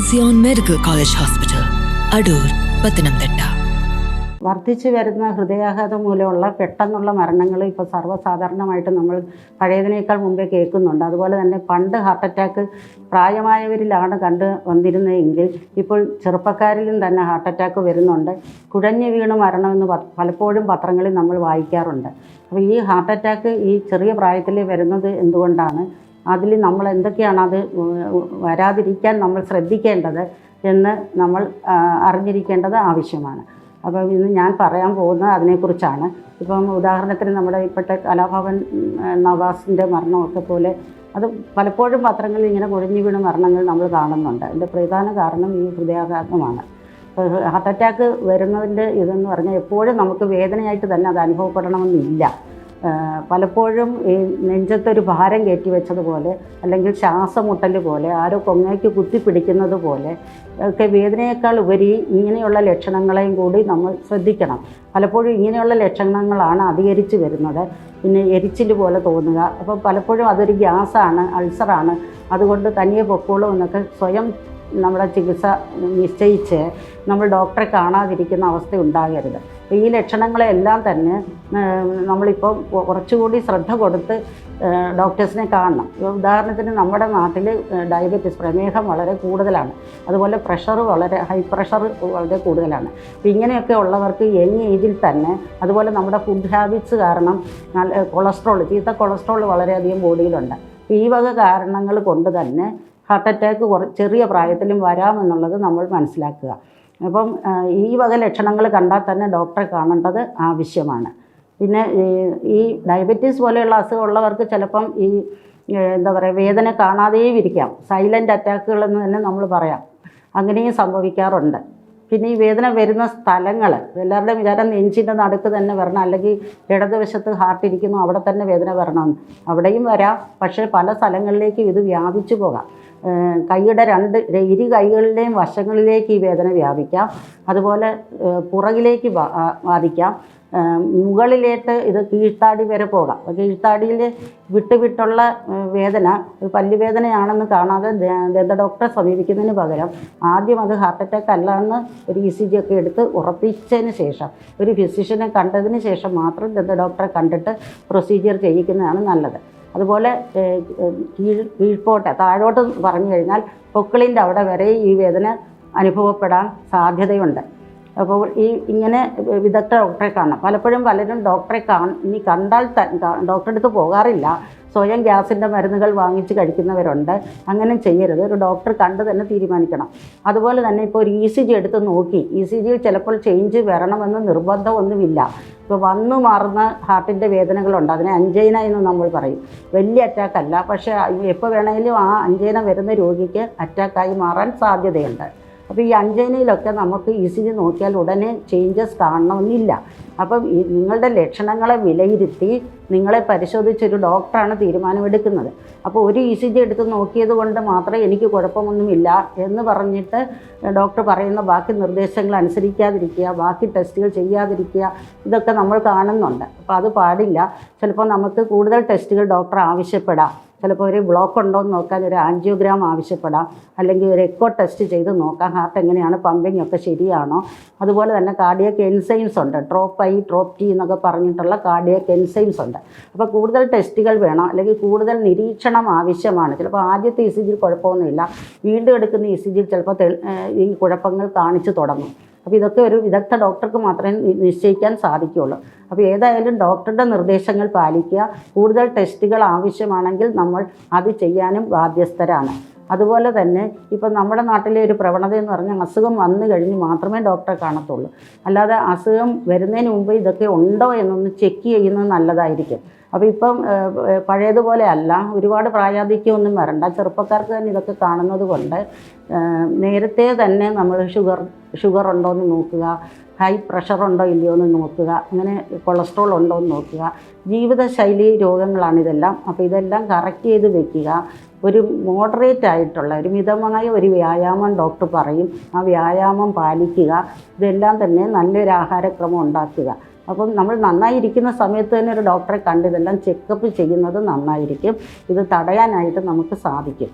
Zion Medical College Hospital, Adur, Pathanamthitta. വർദ്ധിച്ചു വരുന്ന ഹൃദയാഘാതം മൂലമുള്ള പെട്ടെന്നുള്ള മരണങ്ങൾ ഇപ്പോൾ സർവ്വസാധാരണമായിട്ട് നമ്മൾ പഴയതിനേക്കാൾ മുമ്പേ കേൾക്കുന്നുണ്ട്. അതുപോലെ തന്നെ പണ്ട് ഹാർട്ട് അറ്റാക്ക് പ്രായമായവരിലാണ് കണ്ടു വന്നിരുന്നതെങ്കിൽ ഇപ്പോൾ ചെറുപ്പക്കാരിലും തന്നെ ഹാർട്ട് അറ്റാക്ക് വരുന്നുണ്ട്. കുഴഞ്ഞു വീണ് മരണമെന്ന് പലപ്പോഴും പത്രങ്ങളിൽ നമ്മൾ വായിക്കാറുണ്ട്. അപ്പോൾ ഈ ഹാർട്ട് അറ്റാക്ക് ഈ ചെറിയ പ്രായത്തിൽ വരുന്നത് എന്തുകൊണ്ടാണ്, അതിൽ നമ്മൾ എന്തൊക്കെയാണ് അത് വരാതിരിക്കാൻ നമ്മൾ ശ്രദ്ധിക്കേണ്ടത് എന്ന് നമ്മൾ അറിഞ്ഞിരിക്കേണ്ടത് ആവശ്യമാണ്. അപ്പം ഇന്ന് ഞാൻ പറയാൻ പോകുന്നത് അതിനെക്കുറിച്ചാണ്. ഇപ്പം ഉദാഹരണത്തിന് നമ്മുടെ ഇപ്പോഴത്തെ കലാഭവൻ നവാസിൻ്റെ മരണമൊക്കെ പോലെ അത് പലപ്പോഴും പത്രങ്ങളിൽ ഇങ്ങനെ കുഴഞ്ഞു വീണ മരണങ്ങൾ നമ്മൾ കാണുന്നുണ്ട്. അതിൻ്റെ പ്രധാന കാരണം ഈ ഹൃദയാഘാതമാണ്. ഹാർട്ട് അറ്റാക്ക് വരുന്നതിൻ്റെ ഇതെന്ന് പറഞ്ഞാൽ എപ്പോഴും നമുക്ക് വേദനയായിട്ട് തന്നെ അത് അനുഭവപ്പെടണമെന്നില്ല. പലപ്പോഴും ഈ നെഞ്ചത്തൊരു ഭാരം കയറ്റി വെച്ചതുപോലെ അല്ലെങ്കിൽ ശ്വാസമുട്ടൽ പോലെ ആരോ കൊങ്ങയ്ക്ക് കുത്തിപ്പിടിക്കുന്നത് പോലെ ഒക്കെ വേദനയേക്കാൾ ഉപരി ഇങ്ങനെയുള്ള ലക്ഷണങ്ങളെയും കൂടി നമ്മൾ ശ്രദ്ധിക്കണം. പലപ്പോഴും ഇങ്ങനെയുള്ള ലക്ഷണങ്ങളാണ് അധികരിച്ച് വരുന്നത്. പിന്നെ എരിച്ചിൽ പോലെ തോന്നുക, അപ്പോൾ പലപ്പോഴും അതൊരു ഗ്യാസാണ്, അൾസറാണ്, അതുകൊണ്ട് തനിയെ പൊക്കോളും എന്നൊക്കെ സ്വയം നമ്മുടെ ചികിത്സ നിശ്ചയിച്ച് നമ്മൾ ഡോക്ടറെ കാണാതിരിക്കുന്ന അവസ്ഥ ഉണ്ടാകരുത്. ഈ ലക്ഷണങ്ങളെല്ലാം തന്നെ നമ്മളിപ്പോൾ കുറച്ചുകൂടി ശ്രദ്ധ കൊടുത്ത് ഡോക്ടേഴ്സിനെ കാണണം. ഉദാഹരണത്തിന് നമ്മുടെ നാട്ടിൽ ഡയബറ്റീസ്, പ്രമേഹം വളരെ കൂടുതലാണ്. അതുപോലെ ഹൈ പ്രഷർ വളരെ കൂടുതലാണ്. അപ്പോൾ ഇങ്ങനെയൊക്കെ ഉള്ളവർക്ക് യങ് ഏജിൽ തന്നെ, അതുപോലെ നമ്മുടെ ഫുഡ് ഹാബിറ്റ്സ് കാരണം ചീത്ത കൊളസ്ട്രോൾ വളരെയധികം ബോഡിയിലുണ്ട്. ഈ വക കാരണങ്ങൾ കൊണ്ട് തന്നെ ഹാർട്ട് അറ്റാക്ക് ചെറിയ പ്രായത്തിലും വരാമെന്നുള്ളത് നമ്മൾ മനസ്സിലാക്കുക. അപ്പം ഈ വക ലക്ഷണങ്ങൾ കണ്ടാൽ തന്നെ ഡോക്ടറെ കാണേണ്ടത് ആവശ്യമാണ്. പിന്നെ ഈ ഡയബറ്റീസ് പോലെയുള്ള അസുഖമുള്ളവർക്ക് ചിലപ്പം ഈ വേദന കാണാതെയും ഇരിക്കാം. സൈലൻ്റ് അറ്റാക്കുകളെന്ന് തന്നെ നമ്മൾ പറയാം. അങ്ങനെയും സംഭവിക്കാറുണ്ട്. പിന്നെ ഈ വേദന വരുന്ന സ്ഥലങ്ങൾ, എല്ലാവരുടെയും വിചാരം നെഞ്ചിൻ്റെ നടുക്ക് തന്നെ വരണം, അല്ലെങ്കിൽ ഇടതുവശത്ത് ഹാർട്ട് ഇരിക്കുന്നു അവിടെ തന്നെ വേദന വരണമെന്ന്. അവിടെയും വരാം, പക്ഷേ പല സ്ഥലങ്ങളിലേക്കും ഇത് വ്യാപിച്ചു പോകാം. കൈയുടെ ഇരു കൈകളിലെയും വശങ്ങളിലേക്ക് ഈ വേദന വ്യാപിക്കാം. അതുപോലെ പുറകിലേക്ക് ബാധിക്കാം. മുകളിലേക്ക് ഇത് കീഴ്ത്താടി വരെ പോകാം. കീഴ്ത്താടിയിൽ വിട്ടുള്ള വേദന പല്ലുവേദനയാണെന്ന് കാണാതെ ദന്ത ഡോക്ടറെ സമീപിക്കുന്നതിന് പകരം ആദ്യം അത് ഹാർട്ട് അറ്റാക്ക് അല്ല എന്ന് ഒരു ECG ഒക്കെ എടുത്ത് ഉറപ്പിച്ചതിന് ശേഷം, ഒരു ഫിസിഷ്യനെ കണ്ടതിന് ശേഷം മാത്രം ദന്ത ഡോക്ടറെ കണ്ടിട്ട് പ്രൊസീജിയർ ചെയ്യിക്കുന്നതാണ് നല്ലത്. അതുപോലെ കീഴ്പോട്ട് താഴോട്ട് പറഞ്ഞു കഴിഞ്ഞാൽ പൊക്കിളിൻ്റെ അവിടെ വരെ ഈ വേദന അനുഭവപ്പെടാൻ സാധ്യതയുണ്ട്. അപ്പോൾ ഇങ്ങനെ വിദഗ്ധ ഡോക്ടറെ കാണണം. പലപ്പോഴും പലരും ഡോക്ടറെ കണ്ടാൽ ഡോക്ടറെ അടുത്ത് പോകാറില്ല. സ്വയം ഗ്യാസിൻ്റെ മരുന്നുകൾ വാങ്ങിച്ച് കഴിക്കുന്നവരുണ്ട്. അങ്ങനെ ചെയ്യരുത്. ഒരു ഡോക്ടർ കണ്ട് തന്നെ തീരുമാനിക്കണം. അതുപോലെ തന്നെ ഇപ്പോൾ ഒരു ECG എടുത്ത് നോക്കി, ECGയിൽ ചിലപ്പോൾ ചേഞ്ച് വരണമെന്ന് നിർബന്ധമൊന്നുമില്ല. ഇപ്പോൾ വന്നു മാറുന്ന ഹാർട്ടിൻ്റെ വേദനകളുണ്ട്. അതിനെ അഞ്ചൈന എന്ന് നമ്മൾ പറയും. വലിയ അറ്റാക്കല്ല, പക്ഷേ എപ്പോൾ വേണമെങ്കിലും ആ അഞ്ചൈന വരുന്ന രോഗിക്ക് അറ്റാക്കായി മാറാൻ സാധ്യതയുണ്ട്. അപ്പോൾ ഈ അഞ്ചൈനയിലൊക്കെ നമുക്ക് ECG നോക്കിയാൽ ഉടനെ ചേഞ്ചസ് കാണണമെന്നില്ല. അപ്പം നിങ്ങളുടെ ലക്ഷണങ്ങളെ വിലയിരുത്തി നിങ്ങളെ പരിശോധിച്ചൊരു ഡോക്ടറാണ് തീരുമാനമെടുക്കുന്നത്. അപ്പോൾ ഒരു ECG എടുത്ത് നോക്കിയത് കൊണ്ട് മാത്രമേ എനിക്ക് കുഴപ്പമൊന്നുമില്ല എന്ന് പറഞ്ഞിട്ട് ഡോക്ടർ പറയുന്ന ബാക്കി നിർദ്ദേശങ്ങൾ അനുസരിക്കാതിരിക്കുക, ബാക്കി ടെസ്റ്റുകൾ ചെയ്യാതിരിക്കുക, ഇതൊക്കെ നമ്മൾ കാണുന്നുണ്ട്. അപ്പോൾ അത് പാടില്ല. ചിലപ്പോൾ നമുക്ക് കൂടുതൽ ടെസ്റ്റുകൾ ഡോക്ടർ ആവശ്യപ്പെടാം. ചിലപ്പോൾ ഒരു ബ്ലോക്ക് ഉണ്ടോ എന്ന് നോക്കാൻ ഒരു ആൻജിയോഗ്രാം ആവശ്യപ്പെടാം, അല്ലെങ്കിൽ ഒരു എക്കോ ടെസ്റ്റ് ചെയ്ത് നോക്കാം ഹാർട്ട് എങ്ങനെയാണ്, പമ്പിങ് ഒക്കെ ശരിയാണോ. അതുപോലെ തന്നെ കാർഡിയക് എൻസൈംസ് ഉണ്ട്, ട്രോപ്പ് ഐ ട്രോപ്പ് ടി എന്നൊക്കെ പറഞ്ഞിട്ടുള്ള കാർഡിയക് എൻസൈംസ് ഉണ്ട്. അപ്പോൾ കൂടുതൽ ടെസ്റ്റുകൾ വേണം, അല്ലെങ്കിൽ കൂടുതൽ നിരീക്ഷണം ആവശ്യമാണ്. ചിലപ്പോൾ ആദ്യത്തെ ECGയിൽ കുഴപ്പമൊന്നുമില്ല, വീണ്ടും എടുക്കുന്ന ECGയിൽ ചിലപ്പോൾ ഈ കുഴപ്പങ്ങൾ കാണിച്ചു തുടങ്ങും. അപ്പോൾ ഇതൊക്കെ ഒരു വിദഗ്ധ ഡോക്ടർക്ക് മാത്രമേ നിശ്ചയിക്കാൻ സാധിക്കുകയുള്ളൂ. അപ്പോൾ ഏതായാലും ഡോക്ടറുടെ നിർദ്ദേശങ്ങൾ പാലിക്കുക. കൂടുതൽ ടെസ്റ്റുകൾ ആവശ്യമാണെങ്കിൽ നമ്മൾ അത് ചെയ്യാനും ബാധ്യസ്ഥരാണ്. അതുപോലെ തന്നെ ഇപ്പം നമ്മുടെ നാട്ടിലെ ഒരു പ്രവണത എന്ന് പറഞ്ഞാൽ അസുഖം വന്നു കഴിഞ്ഞ് മാത്രമേ ഡോക്ടറെ കാണത്തുള്ളൂ. അല്ലാതെ അസുഖം വരുന്നതിന് മുമ്പ് ഇതൊക്കെ ഉണ്ടോ എന്നൊന്ന് ചെക്ക് ചെയ്യുന്നത് നല്ലതായിരിക്കും. അപ്പോൾ ഇപ്പം പഴയതുപോലെ അല്ല, ഒരുപാട് പ്രായാധിക്യമൊന്നും വരണ്ട. ചെറുപ്പക്കാർക്ക് തന്നെ ഇതൊക്കെ കാണുന്നത് കൊണ്ട് നേരത്തെ തന്നെ നമ്മൾ ഷുഗർ ഉണ്ടോ എന്ന് നോക്കുക, ഹൈ പ്രഷർ ഉണ്ടോ ഇല്ലയോ എന്ന് നോക്കുക, അങ്ങനെ കൊളസ്ട്രോൾ ഉണ്ടോ എന്ന് നോക്കുക. ജീവിതശൈലി രോഗങ്ങളാണിതെല്ലാം. അപ്പോൾ ഇതെല്ലാം കറക്റ്റ് ചെയ്ത് വെക്കുക. ഒരു മോഡറേറ്റ് ആയിട്ടുള്ള ഒരു മിതമായ ഒരു വ്യായാമം ഡോക്ടർ പറയും, ആ വ്യായാമം പാലിക്കുക. ഇതെല്ലാം തന്നെ നല്ലൊരു ആഹാരക്രമം ഉണ്ടാക്കുക. അപ്പം നമ്മൾ നന്നായിരിക്കുന്ന സമയത്ത് തന്നെ ഒരു ഡോക്ടറെ കണ്ട് ഇതെല്ലാം ചെക്കപ്പ് ചെയ്യുന്നത് നന്നായിരിക്കും. ഇത് തടയാനായിട്ട് നമുക്ക് സാധിക്കും.